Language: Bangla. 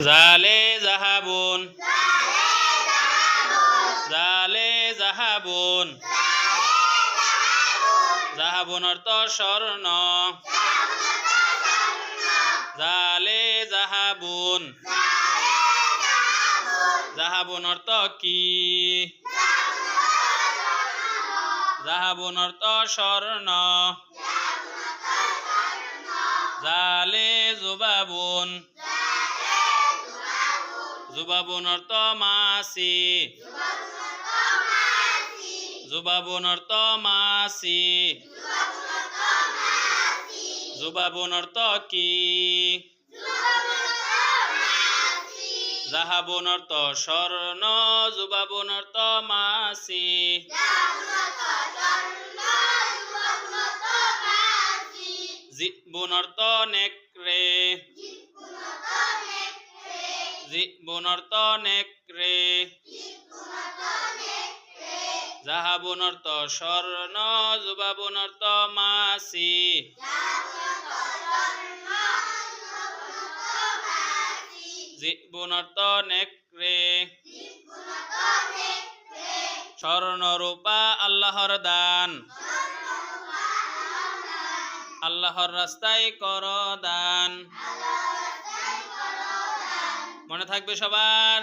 জালে জাহাবুন, জালে জাহাবুন, জাহাবুন অর্থ স্বর্ণ, জালে জাহাবুন, জাহাবুন অর্থ কি? জাহাবুন অর্থ স্বর্ণ, জালে জুবাবুন, জুবাবুন অর্থ মাছি, জুবাবুন অর্থ মাছি, জুবাবুন অর্থ কি? জাহাবুন অর্থ স্বর্ণ, জুবাবুন অর্থ মাছি। জিবুন অর্থ নেকড়ে, জিবুন অর্থ নেকড়ে, জাহাবুন অর্থ স্বর্ণ, জুবাবুন অর্থ মাছি। জিবুন অর্থ নেকড়ে, স্বর্ণ রূপা আল্লাহর দান, আল্লাহর রাস্তায় কর দান। মনে থাকবে সবার?